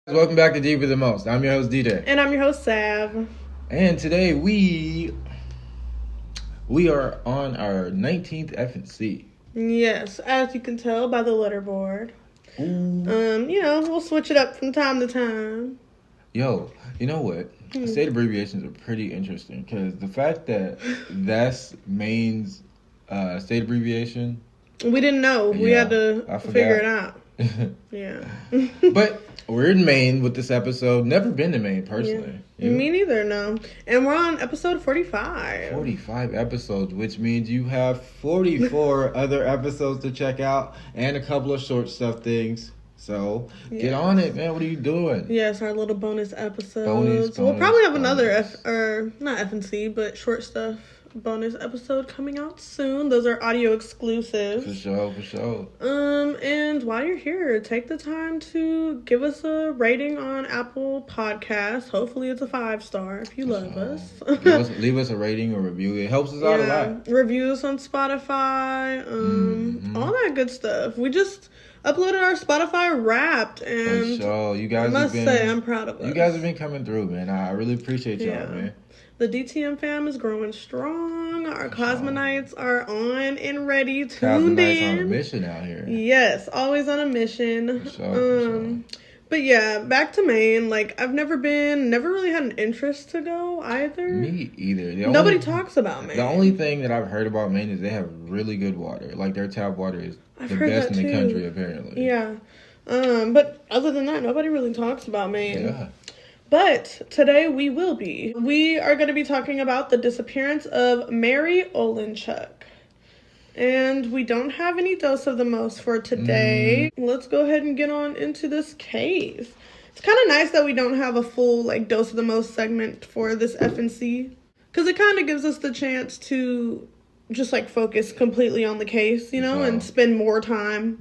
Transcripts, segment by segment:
Welcome back to Deeper Than Most. I'm your host DJ. And I'm your host Sav. And today we are on our 19th FNC. Yes, as you can tell by the letterboard. We'll switch it up from time to time. Yo, you know what? State abbreviations are pretty interesting because the fact that that's Maine's state abbreviation. We didn't know. We had to figure it out. Yeah. But we're in Maine with this episode. Never been to Maine personally. Yeah. Me neither, no. And we're on episode 45. 45 episodes, which means you have 44 other episodes to check out and a couple of short stuff things. So get on it, man. What are you doing? Yes, our little bonus episodes. We'll probably have another not FNC, but short stuff bonus episode coming out soon. Those are audio exclusives. For sure. And while you're here, take the time to give us a rating on Apple Podcasts. Hopefully it's a 5-star if you love us. Leave us a rating or review. It helps us out a lot. Reviews on Spotify, all that good stuff. We just uploaded our Spotify Wrapped, and for sure. You guys I must say I'm proud of us. You guys have been coming through, man. I really appreciate y'all, man. The DTM fam is growing strong. Our Cosmonites are on and ready, tuned in. On a mission out here. Yes, always on a mission. For sure. But yeah, back to Maine. Like, I've never really had an interest to go either. Me either. Nobody talks about Maine. The only thing that I've heard about Maine is they have really good water. Like, their tap water is the best in the country, apparently. Yeah. But other than that, nobody really talks about Maine. Yeah. But today we will be. We are going to be talking about the disappearance of Mary Olenchuk. And we don't have any dose of the most for today. Let's go ahead and get on into this case. It's kind of nice that we don't have a full dose of the most segment for this FNC. Because it kind of gives us the chance to just focus completely on the case, and spend more time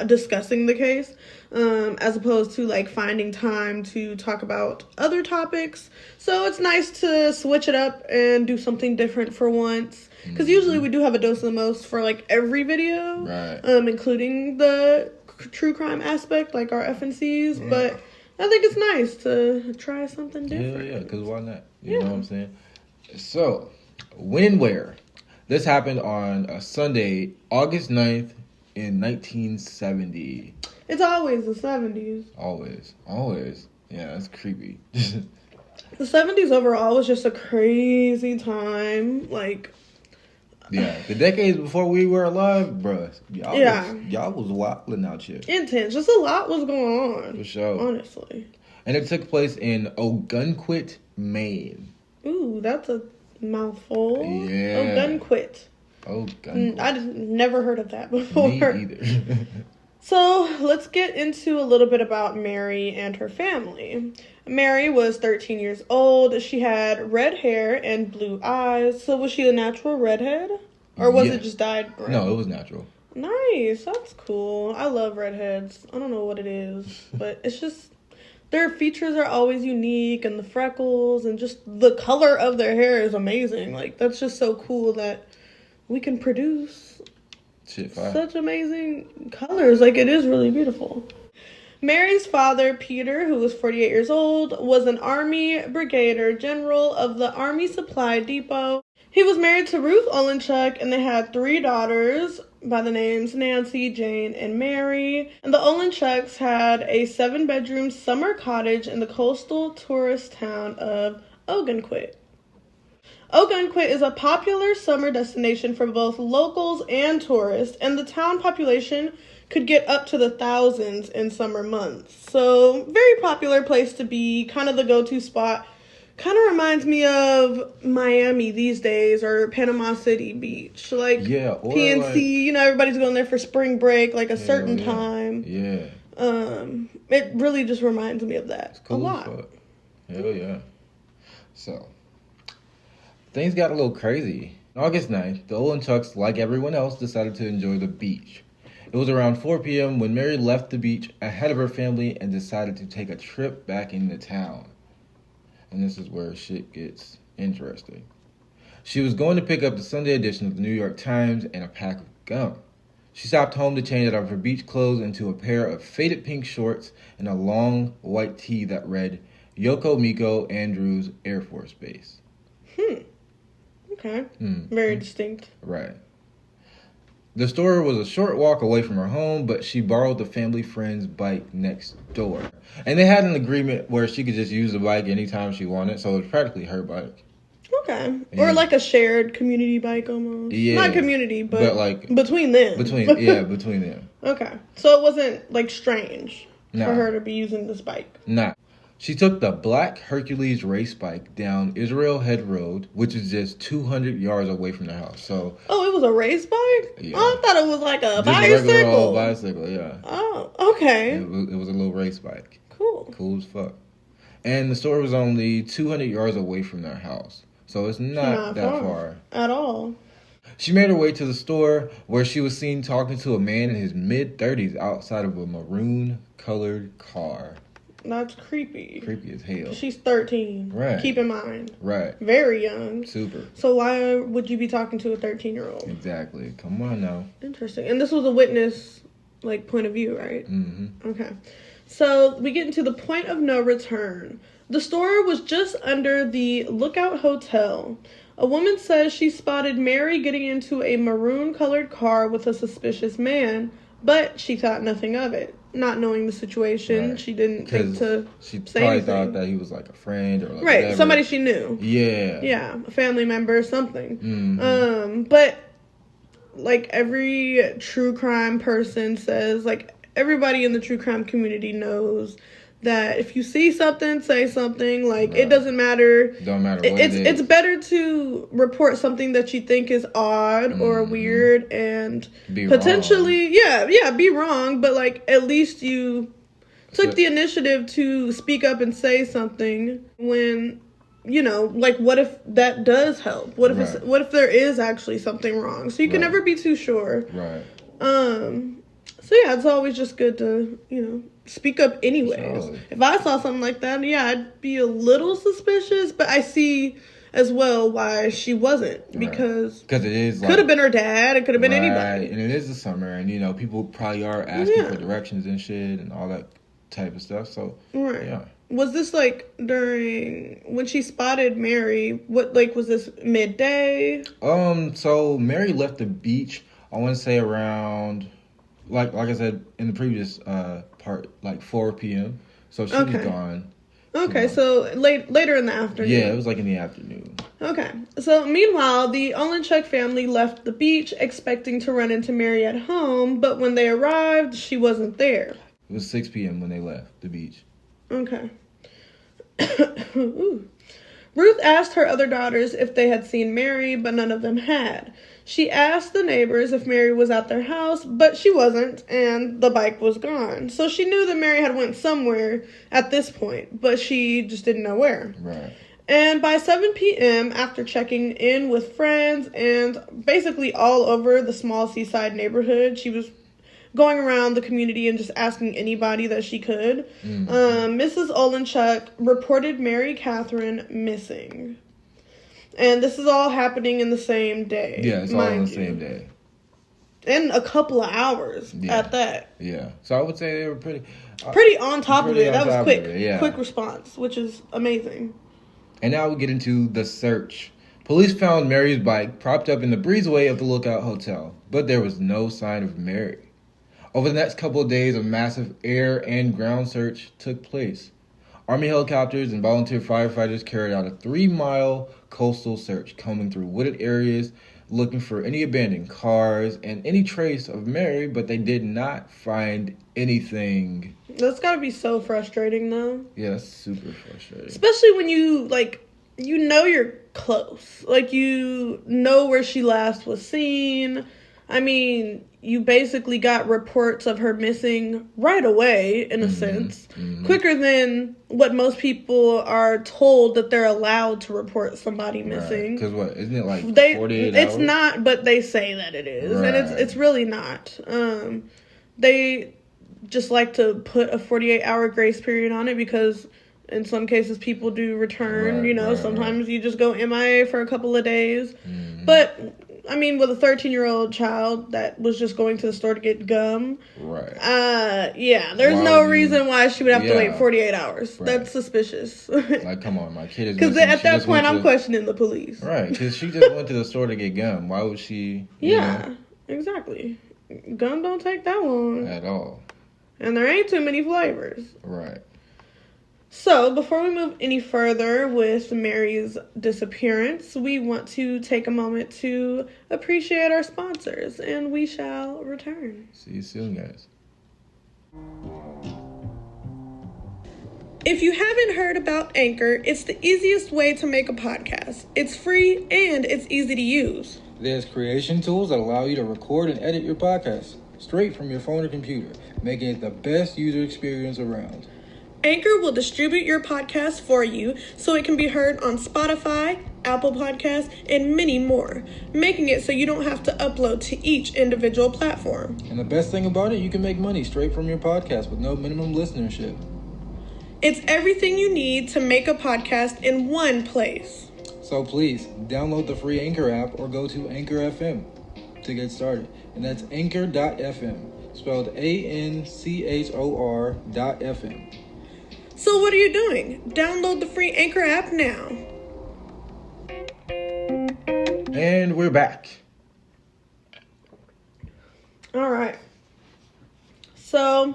discussing the case, as opposed to finding time to talk about other topics. So it's nice to switch it up and do something different for once, because usually we do have a dose of the most for every video, right? Including the true crime aspect, like our FNCs. Yeah. But I think it's nice to try something different. Yeah, because why not? You know what I'm saying? So, when and where? This happened on a Sunday, August 9th in 1970. It's always the 70s. Always. Yeah, that's creepy. The 70s overall was just a crazy time. Yeah, the decades before we were alive, bruh. Y'all was wilding out here. Intense. Just a lot was going on. For sure. Honestly. And it took place in Ogunquit, Maine. Ooh, that's a mouthful. Yeah. Ogunquit. I've never heard of that before. Me either. So let's get into a little bit about Mary and her family. Mary was 13 years old. She had red hair and blue eyes. So was she a natural redhead? Or was it just dyed red? No, it was natural. Nice. That's cool. I love redheads. I don't know what it is, but it's just their features are always unique, and the freckles and just the color of their hair is amazing. That's just so cool that we can produce such amazing colors. It is really beautiful. Mary's father, Peter, who was 48 years old, was an Army Brigadier General of the Army Supply Depot. He was married to Ruth Olenchuk, and they had 3 daughters by the names Nancy, Jane, and Mary. And the Olenchuks had a 7-bedroom summer cottage in the coastal tourist town of Ogunquit. Ogunquit is a popular summer destination for both locals and tourists, and the town population could get up to the thousands in summer months. So, very popular place to be, kind of the go-to spot. Kind of reminds me of Miami these days, or Panama City Beach. PNC, everybody's going there for spring break, a certain time. Yeah. It really just reminds me of that a lot. Hell yeah. So, things got a little crazy. On August 9th, the Olenchuks, like everyone else, decided to enjoy the beach. It was around 4 p.m. when Mary left the beach ahead of her family and decided to take a trip back into town. And this is where shit gets interesting. She was going to pick up the Sunday edition of the New York Times and a pack of gum. She stopped home to change out of her beach clothes into a pair of faded pink shorts and a long white tee that read, Yoko Miko Andrews Air Force Base. Okay. Very distinct. Right. The store was a short walk away from her home, but she borrowed the family friend's bike next door. And they had an agreement where she could just use the bike anytime she wanted, so it was practically her bike. Okay. Yeah. Or like a shared community bike almost. Yeah. Not community, but like between them. Between them. Okay. So it wasn't like strange Nah. for her to be using this bike. Nah. She took the black Hercules race bike down Israel Head Road, which is just 200 yards away from the house. So. Oh, it was a race bike? Yeah. Oh, I thought it was like a just bicycle. a regular old bicycle, yeah. Oh, okay. It was a little race bike. Cool. Cool as fuck. And the store was only 200 yards away from their house. So it's not that far. At all. She made her way to the store where she was seen talking to a man in his mid-30s outside of a maroon-colored car. That's creepy. Creepy as hell. She's 13. Right. Keep in mind. Right. Very young. Super. So why would you be talking to a 13-year-old? Exactly. Come on now. Interesting. And this was a witness, like, point of view, right? Mm-hmm. Okay. So we get into the point of no return. The store was just under the Lookout Hotel. A woman says she spotted Mary getting into a maroon-colored car with a suspicious man, but she thought nothing of it. Not knowing the situation, Right. she didn't think to she say probably anything. thought that he was like a friend or like Right, whatever. somebody she knew. Yeah. Yeah, a family member or something. Mm-hmm. But like every true crime person says, like everybody in the true crime community knows that if you see something, say something. Like Right. it doesn't matter. Don't matter what it is. It's better to report something that you think is odd or weird and Be potentially be wrong, but like at least you took the initiative to speak up and say something when, you know, like what if that does help? What if what if there is actually something wrong? So you can never be too sure. Right. So yeah, it's always just good to, you know, speak up anyways. Totally. If I saw something like that, yeah, I'd be a little suspicious, but I see as well why she wasn't, because it is could have been her dad, it could have been anybody. Right, and it is the summer, and you know people probably are asking for directions and shit and all that type of stuff. So yeah. Was this like during when she spotted Mary? What, like, was this midday? So Mary left the beach, I want to say around, like I said in the previous part, like 4 p.m. So she was gone. Okay, so later in the afternoon. Yeah, it was like in the afternoon. Okay, so meanwhile, the Olenchuk family left the beach expecting to run into Mary at home, but when they arrived, she wasn't there. It was 6 p.m. when they left the beach. Okay. Ooh. Ruth asked her other daughters if they had seen Mary, but none of them had. She asked the neighbors if Mary was at their house, but she wasn't, and the bike was gone. So she knew that Mary had went somewhere at this point, but she just didn't know where. Right. And by 7 p.m., after checking in with friends and basically all over the small seaside neighborhood, she was going around the community and just asking anybody that she could. Mrs. Olenchuk reported Mary Catherine missing. And this is all happening in the same day. Yeah, it's all in the same day. In a couple of hours at that. Yeah. So I would say they were pretty on top of it. That was quick. Quick response, which is amazing. And now we get into the search. Police found Mary's bike propped up in the breezeway of the Lookout Hotel, but there was no sign of Mary. Over the next couple of days, a massive air and ground search took place. Army helicopters and volunteer firefighters carried out a 3-mile coastal search, combing through wooded areas, looking for any abandoned cars and any trace of Mary, but they did not find anything. That's gotta be so frustrating, though. Yeah, that's super frustrating. Especially when you, like, you know you're close. Like, you know where she last was seen. I mean, you basically got reports of her missing right away, in a sense. Quicker than what most people are told that they're allowed to report somebody missing. Because what, isn't it like 48 hours? It's not, but they say that it is. Right. And it's really not. They just like to put a 48-hour grace period on it because in some cases people do return, sometimes you just go MIA for a couple of days. But I mean, with a 13-year-old child that was just going to the store to get gum. Right. Yeah, there's no reason why she would have to wait 48 hours. Right. That's suspicious. Like, come on, my kid is... Because at that point, I'm questioning the police. Right, because she just went to the store to get gum. Why would she... Yeah, exactly. Gum don't take that long. At all. And there ain't too many flavors. Right. So, before we move any further with Mary's disappearance, we want to take a moment to appreciate our sponsors, and we shall return. See you soon, guys. If you haven't heard about Anchor, it's the easiest way to make a podcast. It's free and it's easy to use. There's creation tools that allow you to record and edit your podcast straight from your phone or computer, making it the best user experience around. Anchor will distribute your podcast for you so it can be heard on Spotify, Apple Podcasts, and many more, making it so you don't have to upload to each individual platform. And the best thing about it, you can make money straight from your podcast with no minimum listenership. It's everything you need to make a podcast in one place. So please, download the free Anchor app or go to Anchor FM to get started. And that's anchor.fm, spelled ANCHOR.FM. So what are you doing? Download the free Anchor app now. And we're back. All right. So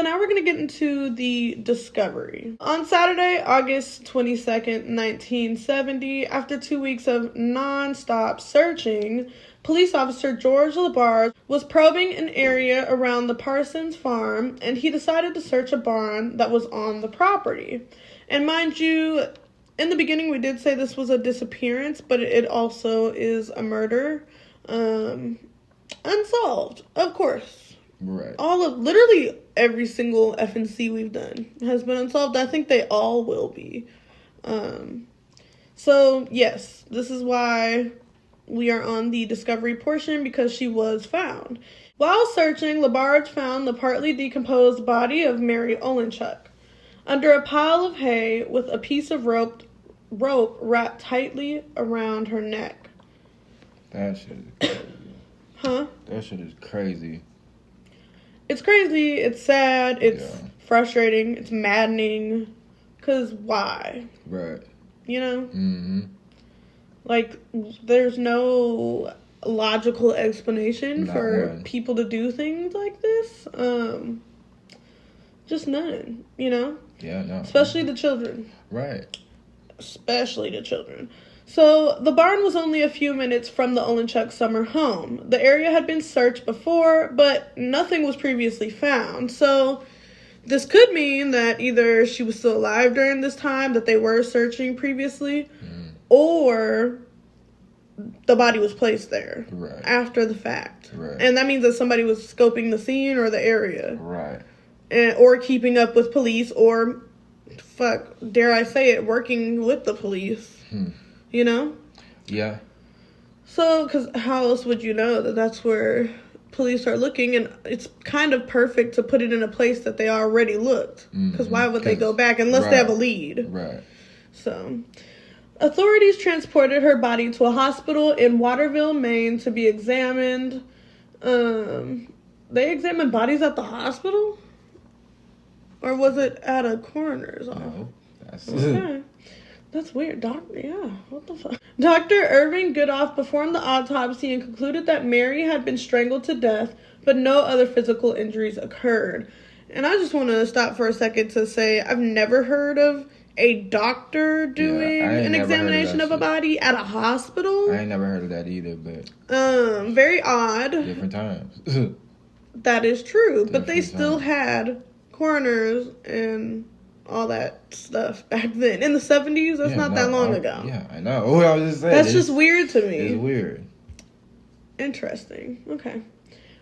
now we're going to get into the discovery. On Saturday, August 22nd, 1970, after 2 weeks of non-stop searching, police officer George Labarge was probing an area around the Parsons farm, and he decided to search a barn that was on the property. And mind you, in the beginning we did say this was a disappearance, but it also is a murder. Unsolved, of course. Right. Literally every single FNC we've done has been unsolved. I think they all will be. So, yes, this is why we are on the discovery portion, because she was found. While searching, Labarge found the partly decomposed body of Mary Olenchuk under a pile of hay with a piece of rope wrapped tightly around her neck. That shit is crazy. Huh? That shit is crazy. It's crazy, it's sad, it's frustrating, it's maddening, because why? Right. You know? Mm-hmm. Like, there's no logical explanation for people to do things like this. Just none, you know? Yeah, no. Especially the children. Right. Especially the children. So, the barn was only a few minutes from the Olenchuk summer home. The area had been searched before, but nothing was previously found. So, this could mean that either she was still alive during this time that they were searching previously, or the body was placed there after the fact. Right. And that means that somebody was scoping the scene or the area. Right. Or keeping up with police, or, dare I say it, working with the police. You know? Yeah. So, because how else would you know that that's where police are looking? And it's kind of perfect to put it in a place that they already looked. Because why would they go back unless they have a lead? Right. So, authorities transported her body to a hospital in Waterville, Maine to be examined. They examined bodies at the hospital? Or was it at a coroner's office? No. That's... Okay. That's weird. What the fuck? Dr. Irving Goodoff performed the autopsy and concluded that Mary had been strangled to death, but no other physical injuries occurred. And I just want to stop for a second to say I've never heard of a doctor doing an examination of a body at a hospital. I ain't never heard of that either, but... very odd. Different times. That is true, but they still had coroners and all that stuff back then. In the 70s, that's not that long ago. Yeah, I know. What I was just saying. That's just weird to me. It's weird. Interesting. Okay.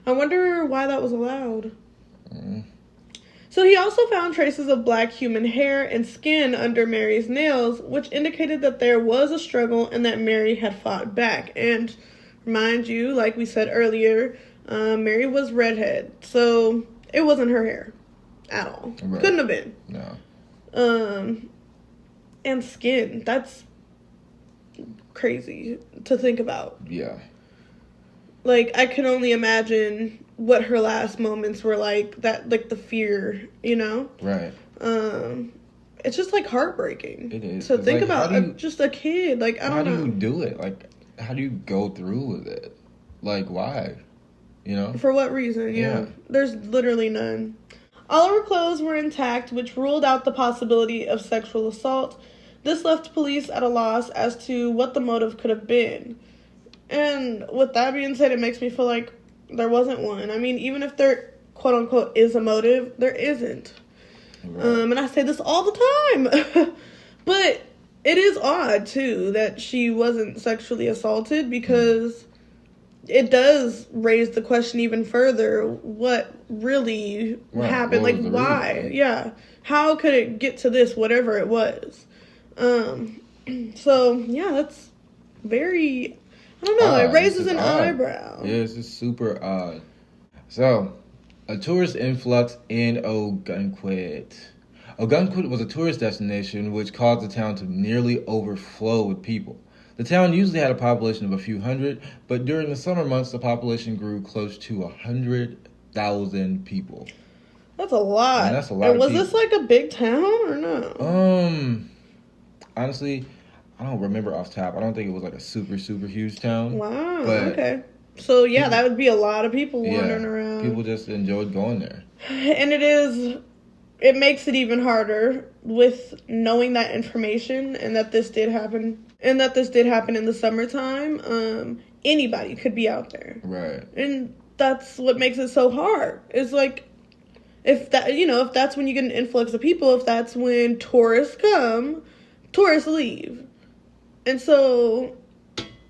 I wonder why that was allowed. So he also found traces of black human hair and skin under Mary's nails, which indicated that there was a struggle and that Mary had fought back. And mind you, like we said earlier, Mary was redhead, so it wasn't her hair at all. Right. Couldn't have been. No. And skin, that's crazy to think about. Yeah. Like, I can only imagine what her last moments were like, that, like, the fear, you know? Right. It's just, like, heartbreaking. It is. To think like, about just a kid. Like, I don't know. How do you do it? Like, how do you go through with it? Like, why? You know? For what reason? Yeah. There's literally none. All of her clothes were intact, which ruled out the possibility of sexual assault. This left police at a loss as to what the motive could have been. And with that being said, it makes me feel like there wasn't one. I mean, even if there, quote unquote, is a motive, there isn't. Right. And I say this all the time. But it is odd, too, that she wasn't sexually assaulted, because it does raise the question even further, what really happened? Like, why? Reason? Yeah. How could it get to this, whatever it was? So, yeah, that's very... I don't know, it raises an eyebrow. Yeah, it's just super odd. So, a tourist influx in Ogunquit. Ogunquit was a tourist destination which caused the town to nearly overflow with people. The town usually had a population of a few hundred, but during the summer months, the population grew close to 100,000 people. That's a lot. And that's a lot of people. Was this like a big town or no? Honestly, I don't remember off top. I don't think it was like a super, super huge town. Wow, okay. So, yeah, that would be a lot of people wandering around. People just enjoyed going there. And it makes it even harder with knowing that information and that this did happen. And that this did happen in the summertime. Anybody could be out there. Right. And that's what makes it so hard. It's like, if that's when you get an influx of people, if that's when tourists come, tourists leave. And so,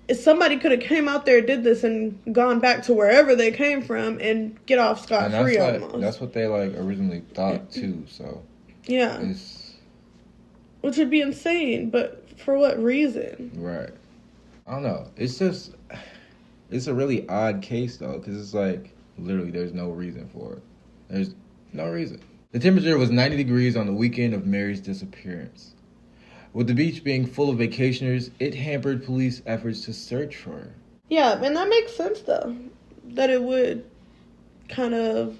if somebody could have came out there, did this, and gone back to wherever they came from and get off scot-free almost. That's what they, like, originally thought, too, so. Yeah. Which would be insane, but for what reason? Right. I don't know. It's a really odd case, though, because it's like, literally, there's no reason for it. There's no reason. The temperature was 90 degrees on the weekend of Mary's disappearance. With the beach being full of vacationers, it hampered police efforts to search for her. Yeah, and that makes sense, though. That it would kind of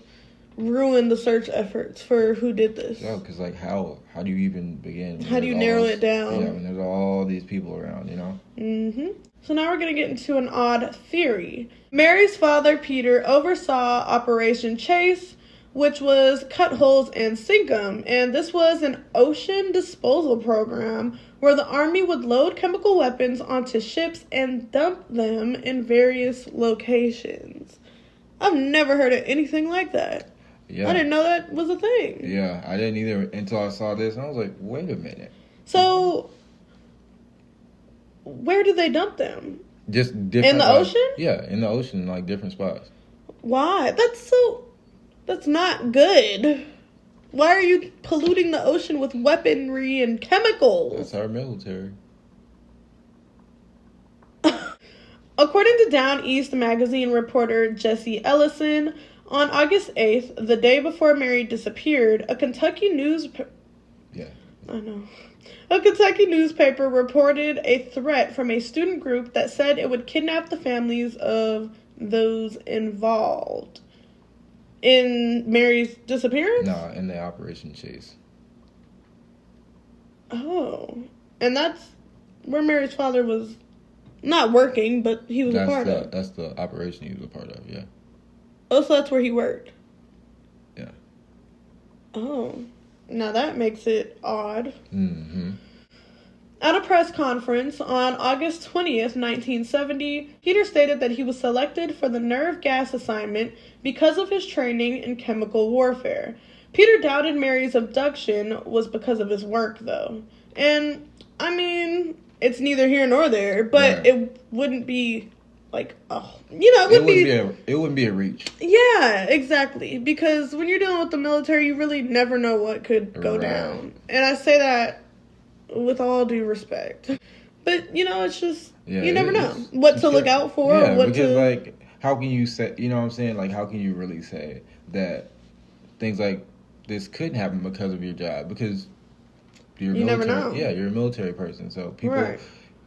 ruin the search efforts for who did this. Yeah, because, like, how do you even begin? How do you narrow it down? Yeah, when there's all these people around, you know? Mm-hmm. So now we're going to get into an odd theory. Mary's father, Peter, oversaw Operation Chase, which was cut holes and sink 'em, and this was an ocean disposal program where the Army would load chemical weapons onto ships and dump them in various locations. I've never heard of anything like that. Yeah. I didn't know that was a thing. Yeah, I didn't either until I saw this, and I was like, wait a minute. So, where did they dump them? Just different... In the ocean? Yeah, in the ocean, like different spots. Why? That's not good. Why are you polluting the ocean with weaponry and chemicals? That's our military. According to Down East magazine reporter Jesse Ellison, on August 8th, the day before Mary disappeared, a Kentucky newspaper reported a threat from a student group that said it would kidnap the families of those involved. In Mary's disappearance? No, in the Operation Chase. Oh. And that's where Mary's father was not working, but he was a part of. That's the operation he was a part of, yeah. Oh, so that's where he worked? Yeah. Oh. Now that makes it odd. Mm-hmm. At a press conference on August 20th, 1970, Peter stated that he was selected for the nerve gas assignment because of his training in chemical warfare. Peter doubted Mary's abduction was because of his work, though. And, I mean, it's neither here nor there, but it wouldn't be, like, it wouldn't be a reach. Yeah, exactly. Because when you're dealing with the military, you really never know what could go down. And I say that with all due respect. But, it's just, you never know what to look out for. Yeah, because, like, how can you say, you know what I'm saying? Like, how can you really say that things like this couldn't happen because of your job? Because you're never know. Yeah, you're a military person. So people,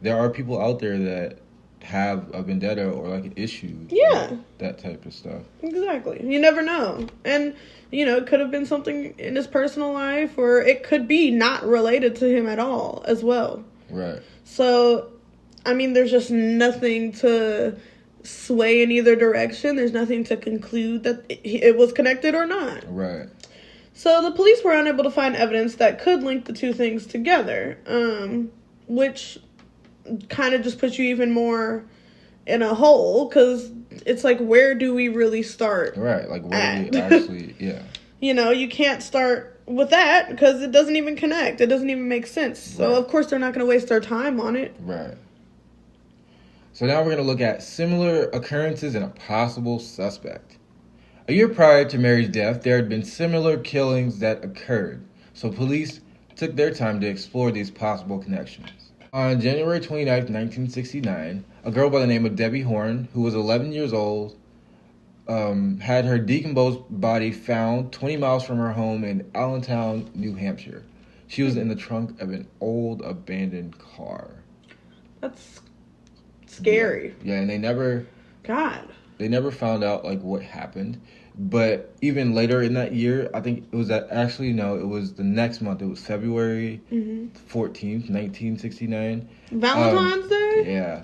there are people out there that have a vendetta or like an issue. Yeah. With that type of stuff. Exactly. You never know. And, it could have been something in his personal life, or it could be not related to him at all as well. Right. So, I mean, there's just nothing to sway in either direction. There's nothing to conclude that it was connected or not. Right. So the police were unable to find evidence that could link the two things together, which kind of just puts you even more in a hole, because it's like, where do we really start? Right, like where do we actually, yeah. You can't start with that because it doesn't even connect. It doesn't even make sense. So, Right. of course, they're not going to waste their time on it. Right. So now we're going to look at similar occurrences and a possible suspect. A year prior to Mary's death, there had been similar killings that occurred. So police took their time to explore these possible connections. On January 29th, 1969, a girl by the name of Debbie Horn, who was 11 years old, had her decomposed body found 20 miles from her home in Allentown, New Hampshire. She was in the trunk of an old abandoned car. That's scary. Yeah, and they never found out like what happened. But even later in that year, I think it was it was the next month. It was February 14th, 1969. Valentine's Day? Yeah.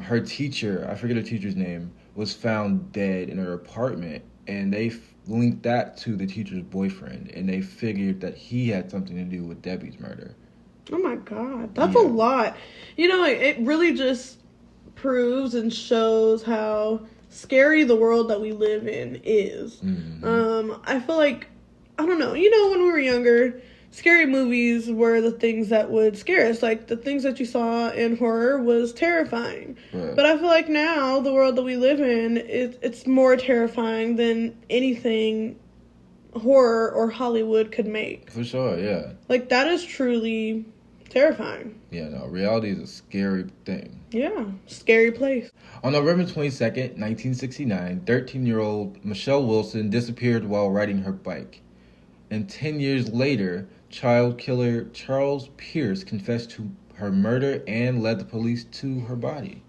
Her teacher, I forget her teacher's name, was found dead in her apartment. And they linked that to the teacher's boyfriend. And they figured that he had something to do with Debbie's murder. Oh my God. That's a lot. It really just proves and shows how scary the world that we live in is. Mm-hmm. I feel like, I don't know, when we were younger, scary movies were the things that would scare us. Like, the things that you saw in horror was terrifying. Right. But I feel like now, the world that we live in, it's more terrifying than anything horror or Hollywood could make. For sure, yeah. Like, that is truly terrifying. Yeah, no, reality is a scary thing. Yeah, scary place. On November 22nd, 1969, 13-year-old Michelle Wilson disappeared while riding her bike. And 10 years later, child killer Charles Pierce confessed to her murder and led the police to her body.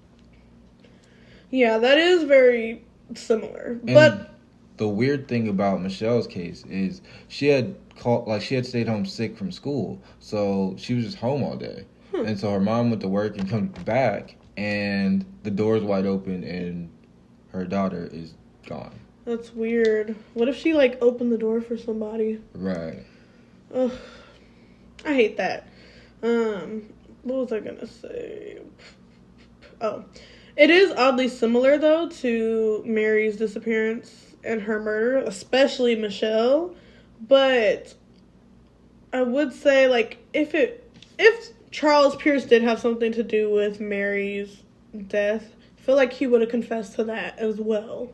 Yeah, that is very similar. And but the weird thing about Michelle's case is she had stayed home sick from school, so she was just home all day. And so her mom went to work and come back, and the door's wide open, and her daughter is gone. That's weird. What if she, opened the door for somebody? Right. Ugh. I hate that. What was I gonna say? Oh. It is oddly similar, though, to Mary's disappearance and her murder, especially Michelle. But I would say, if Charles Pierce did have something to do with Mary's death, I feel like he would have confessed to that as well.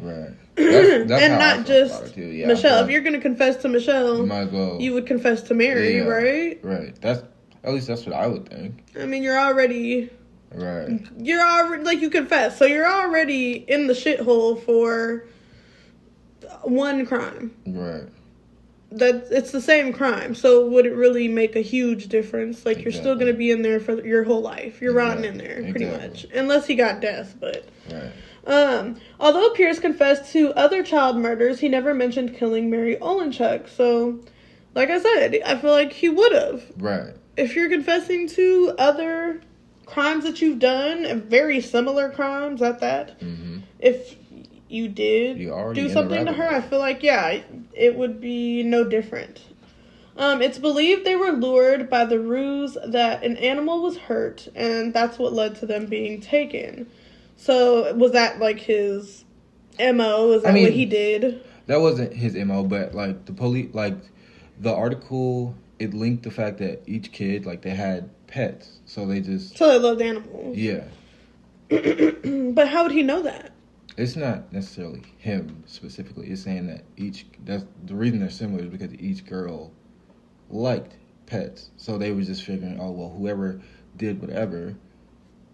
Right. That's and how not I feel just about it too. Yeah, Michelle. If you're going to confess to Michelle, you might as well. You would confess to Mary, right? Right. At least that's what I would think. I mean, you're already... Right. You're already... you confess. So you're already in the shithole for one crime. Right. It's the same crime, so would it really make a huge difference? You're still going to be in there for your whole life. You're rotting in there, pretty much. Unless he got death, but... Right. Although Pierce confessed to other child murders, he never mentioned killing Mary Olenchuk. So, like I said, I feel like he would have. Right. If you're confessing to other crimes that you've done, and very similar crimes at that, if you did do something to her, I feel like, it would be no different. It's believed they were lured by the ruse that an animal was hurt, and that's what led to them being taken. So, was that, his MO? Is that what he did? That wasn't his MO, but, the police, the article, it linked the fact that each kid, they had pets, so they just... So they loved animals. Yeah. But how would he know that? It's not necessarily him specifically. It's saying that that's the reason they're similar is because each girl liked pets. So they were just figuring, whoever did whatever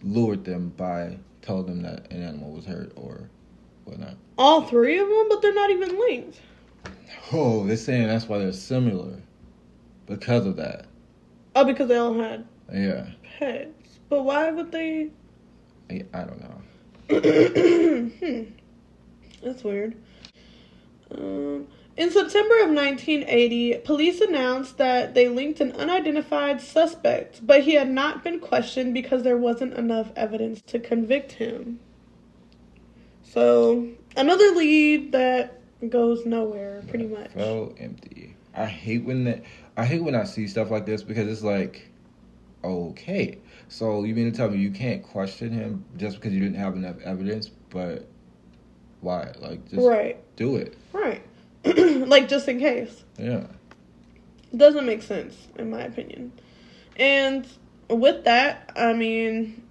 lured them by telling them that an animal was hurt or whatnot. All three of them? But they're not even linked. Oh, they're saying that's why they're similar. Because of that. Oh, because they all had Yeah. pets. But why would they? I don't know. That's weird. In September of 1980, police announced that they linked an unidentified suspect, but he had not been questioned because there wasn't enough evidence to convict him. So, another lead that goes nowhere, pretty much. Felt empty. I hate when I see stuff like this because it's like, okay, so you mean to tell me you can't question him just because you didn't have enough evidence? But why? Like, just do it. Right. Like, just in case. Yeah. Doesn't make sense, in my opinion. And with that, I mean,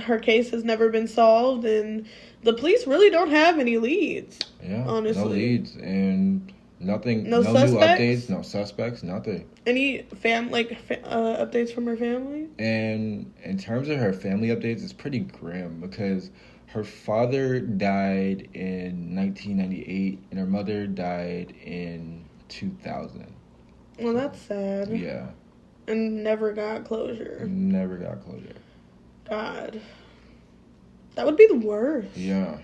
her case has never been solved, and the police really don't have any leads. Yeah, honestly. No leads, and nothing, no new updates, no suspects, nothing. Any updates from her family? And in terms of her family updates, it's pretty grim because her father died in 1998 and her mother died in 2000. Well, that's sad. Yeah. And never got closure. God. That would be the worst. Yeah.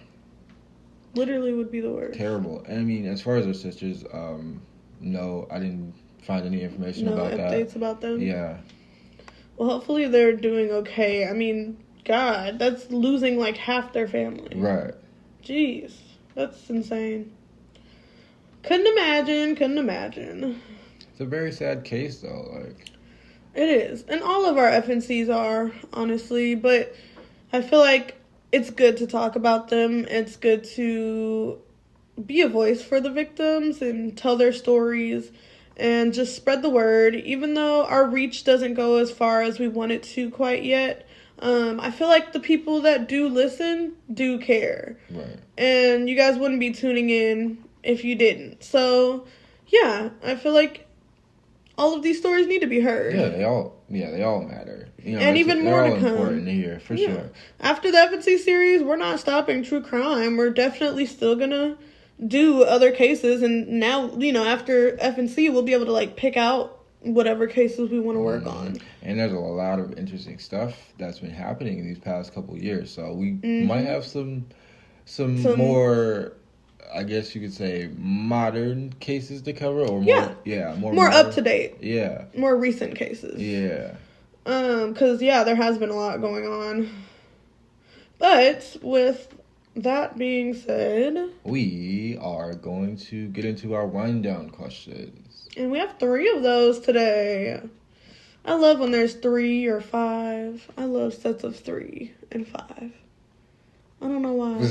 Literally would be the worst. Terrible. And I mean, as far as her sisters, no, I didn't find any information about that. No updates about them? Yeah. Well, hopefully they're doing okay. I mean, God, that's losing like half their family. Right. Jeez. That's insane. Couldn't imagine. It's a very sad case, though. Like, it is. And all of our FNCs are, honestly. But I feel like it's good to talk about them. It's good to be a voice for the victims and tell their stories and just spread the word. Even though our reach doesn't go as far as we want it to quite yet, I feel like the people that do listen do care. Right. And you guys wouldn't be tuning in if you didn't. So, yeah, I feel like all of these stories need to be heard. Yeah, they all matter. You know, and even more to come. Important here, for sure. After the FNC series, we're not stopping true crime. We're definitely still gonna do other cases, and now, after FNC, we'll be able to like pick out whatever cases we want to work on. And there's a lot of interesting stuff that's been happening in these past couple of years, so we might have some more, I guess you could say, modern cases to cover, or more up to date. Yeah. More recent cases. Yeah. Because there has been a lot going on. But with that being said, we are going to get into our wind down questions. And we have 3 of those today. I love when there's 3 or 5. I love sets of 3 and 5. I don't know why. For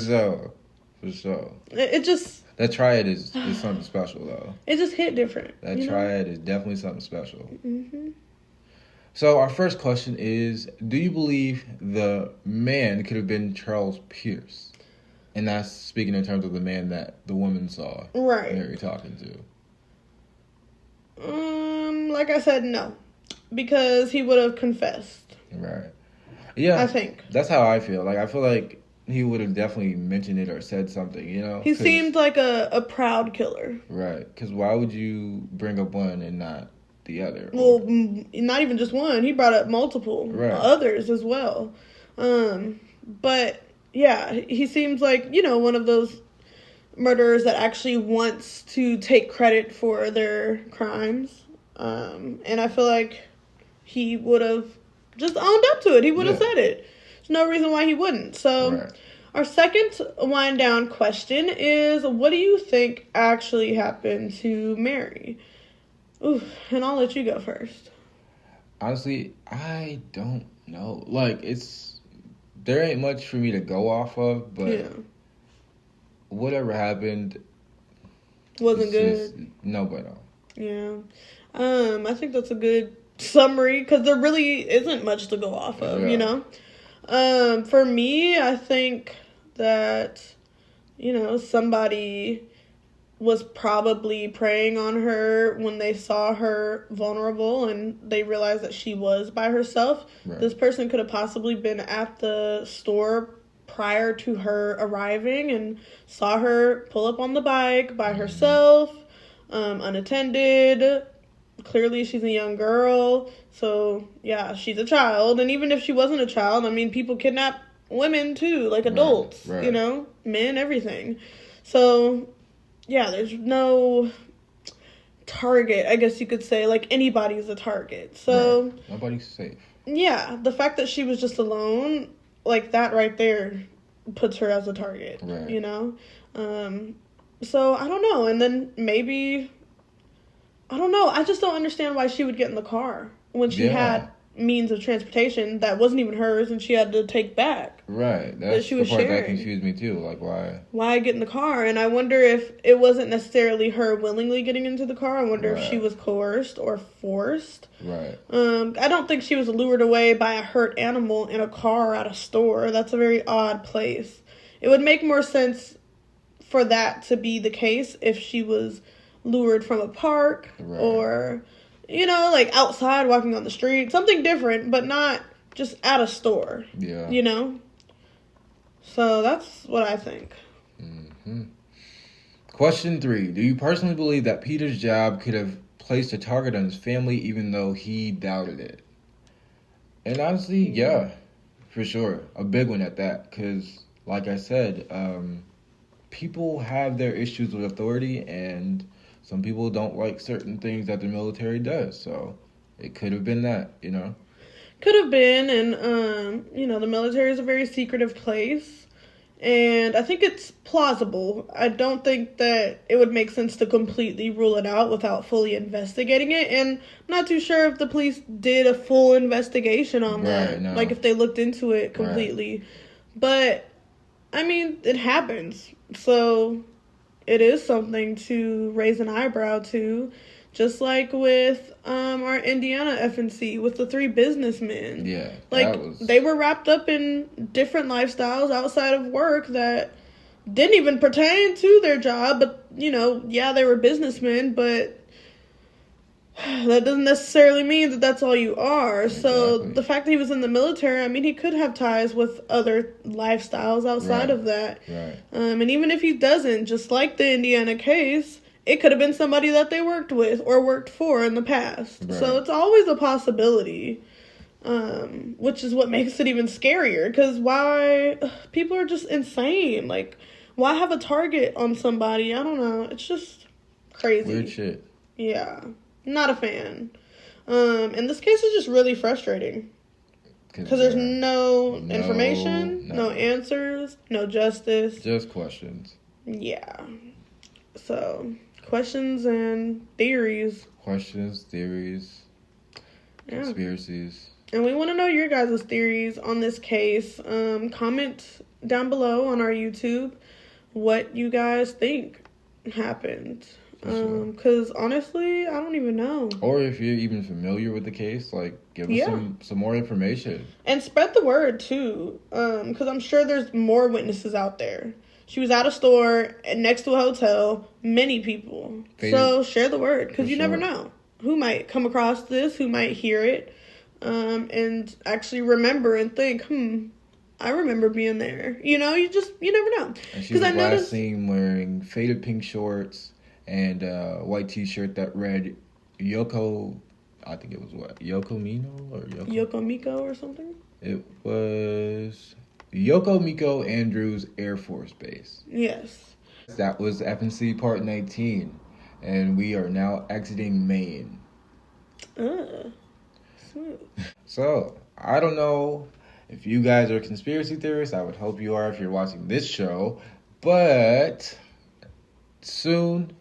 sure. It just... That triad is something special, though. It just hit different. That triad is definitely something special. Mm-hmm. So our first question is, do you believe the man could have been Charles Pierce? And that's speaking in terms of the man that the woman saw Mary talking to. Like I said, no. Because he would have confessed. Right. Yeah. I think. That's how I feel. Like, I feel like he would have definitely mentioned it or said something, He seemed like a proud killer. Right. Because why would you bring up one and not the other? Well, not even just one. He brought up multiple others as well. But, yeah, he seems like, one of those murderers that actually wants to take credit for their crimes. And I feel like he would have just owned up to it. He would have said it. There's no reason why he wouldn't. So our second wind down question is, what do you think actually happened to Mary? Ooh, and I'll let you go first. Honestly, I don't know. Like, there ain't much for me to go off of, but whatever happened wasn't good. No bueno. Yeah. I think that's a good summary because there really isn't much to go off of, For me, I think that, somebody was probably preying on her when they saw her vulnerable and they realized that she was by herself. Right. This person could have possibly been at the store prior to her arriving and saw her pull up on the bike by herself, unattended, clearly she's a young girl. So, yeah, she's a child. And even if she wasn't a child, I mean, people kidnap women too, like adults, Right. you know, men, everything. So, yeah, there's no target, I guess you could say. Like, anybody's a target. So, right. Nobody's safe. Yeah, the fact that she was just alone, like, that right there puts her as a target, right. you know? So, I don't know. And then maybe, I don't know. I just don't understand why she would get in the car when she had means of transportation that wasn't even hers and she had to take back. Right. That's the part that confused me too. Like, why? Why get in the car? And I wonder if it wasn't necessarily her willingly getting into the car. I wonder if she was coerced or forced. Right. I don't think she was lured away by a hurt animal in a car at a store. That's a very odd place. It would make more sense for that to be the case if she was lured from a park or, you know, like outside walking on the street. Something different, but not just at a store. Yeah. You know? So that's what I think. Mm-hmm. Question 3. Do you personally believe that Peter's job could have placed a target on his family even though he doubted it? And honestly, yeah, for sure. A big one at that. Because, like I said, people have their issues with authority, and some people don't like certain things that the military does. So it could have been that, you know? Could have been, and, you know, the military is a very secretive place. And I think it's plausible. I don't think that it would make sense to completely rule it out without fully investigating it. And I'm not too sure if the police did a full investigation on that. No. Like, if they looked into it completely. Right. But, I mean, it happens. So, it is something to raise an eyebrow to. Just like with our Indiana FNC, with the 3 businessmen. Yeah. Like, they were wrapped up in different lifestyles outside of work that didn't even pertain to their job. But, you know, yeah, they were businessmen, but that doesn't necessarily mean that that's all you are. Exactly. So the fact that he was in the military, I mean, he could have ties with other lifestyles outside of that. Right. And even if he doesn't, just like the Indiana case, it could have been somebody that they worked with or worked for in the past. Right. So it's always a possibility, which is what makes it even scarier. Because why? People are just insane. Like, why have a target on somebody? I don't know. It's just crazy. Weird shit. Yeah. Not a fan. And this case is just really frustrating. Because there's no information, no answers, no justice. Just questions. Yeah. So, questions and theories. Questions, theories, conspiracies. And we want to know your guys' theories on this case. Comment down below on our YouTube what you guys think happened. Because honestly, I don't even know. Or if you're even familiar with the case, like, give us some more information. And spread the word, too. Because I'm sure there's more witnesses out there. She was at a store next to a hotel. Many people. So share the word, because you never know. Who might come across this, who might hear it, and actually remember and think, I remember being there. You know, you never know. And she was last seen wearing faded pink shorts and a white t-shirt that read Yoko, I think it was what? Yoko Mino or Yoko Miko or something? It was Yoko Miko Andrews Air Force Base. Yes. That was FNC Part 19. And we are now exiting Maine. Smooth. So, I don't know if you guys are conspiracy theorists. I would hope you are if you're watching this show. But soon,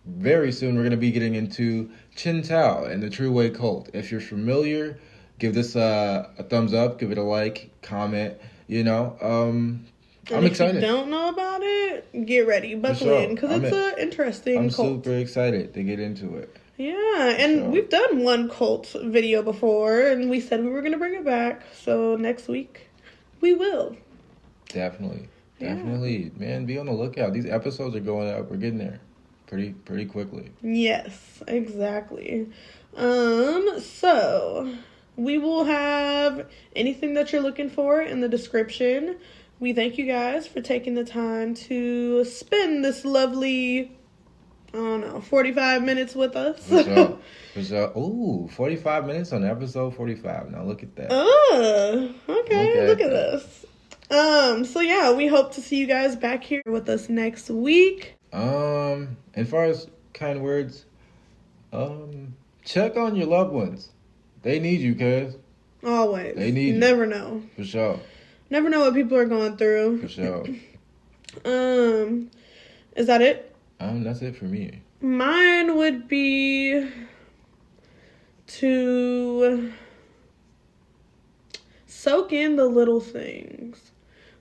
very soon, we're going to be getting into Chin Tao and the True Way cult. If you're familiar, give this a thumbs up, give it a like, comment, you know. I'm excited. If you don't know about it, get ready, buckle in, because it's an interesting cult. I'm super excited to get into it. Yeah, and we've done one cult video before, and we said we were going to bring it back. So next week, we will. Definitely. Man, be on the lookout. These episodes are going up. We're getting there pretty quickly. Yes, exactly. So we will have anything that you're looking for in the description. We thank you guys for taking the time to spend this lovely I don't know, 45 minutes with us. For sure. For sure. Ooh, 45 minutes on episode 45. Now look at that. Okay, look at this. So yeah, we hope to see you guys back here with us next week. As far as kind words, check on your loved ones. They need you, cuz. Always. They need you. Never know. For sure. Never know what people are going through. For sure. Is that it? That's it for me. Mine would be to soak in the little things.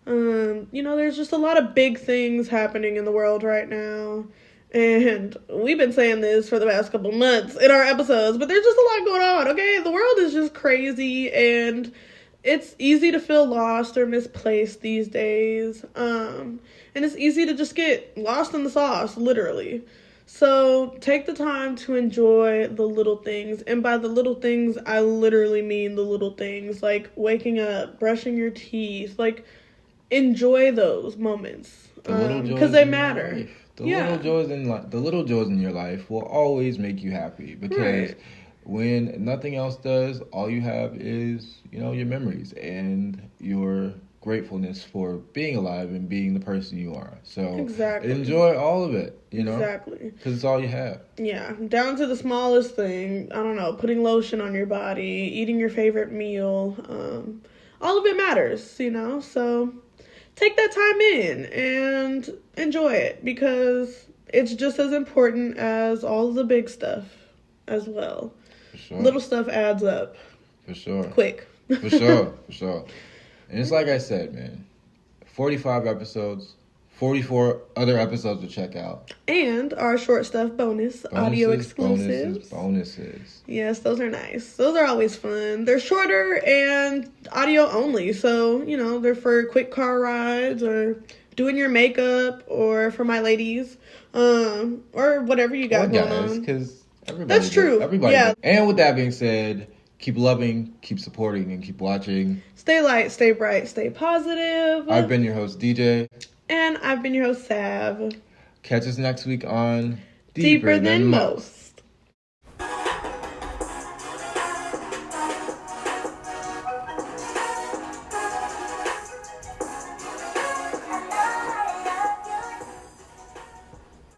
There's just a lot of big things happening in the world right now. And we've been saying this for the past couple months in our episodes, but there's just a lot going on, okay? The world is just crazy, and it's easy to feel lost or misplaced these days. And it's easy to just get lost in the sauce, literally. So take the time to enjoy the little things. And by the little things, I literally mean the little things, like waking up, brushing your teeth, like enjoy those moments because they matter. The little joys in your life will always make you happy, because when nothing else does, all you have is, your memories and your gratefulness for being alive and being the person you are. So enjoy all of it, Exactly. because it's all you have. Yeah, down to the smallest thing. I don't know, putting lotion on your body, eating your favorite meal. All of it matters, so take that time in and enjoy it, because it's just as important as all the big stuff as well. For sure. Little stuff adds up. For sure. Quick. For sure. For sure. And it's like I said, man, 45 episodes, 44 other episodes to check out. And our short stuff bonus, audio exclusives. Bonuses. Yes, those are nice. Those are always fun. They're shorter and audio only. So, they're for quick car rides or doing your makeup, or for my ladies, or whatever you got going on. Because everybody. That's true. Everybody. Yeah. And with that being said, keep loving, keep supporting, and keep watching. Stay light, stay bright, stay positive. I've been your host, DJ. And I've been your host, Sav. Catch us next week on Deeper Than Most.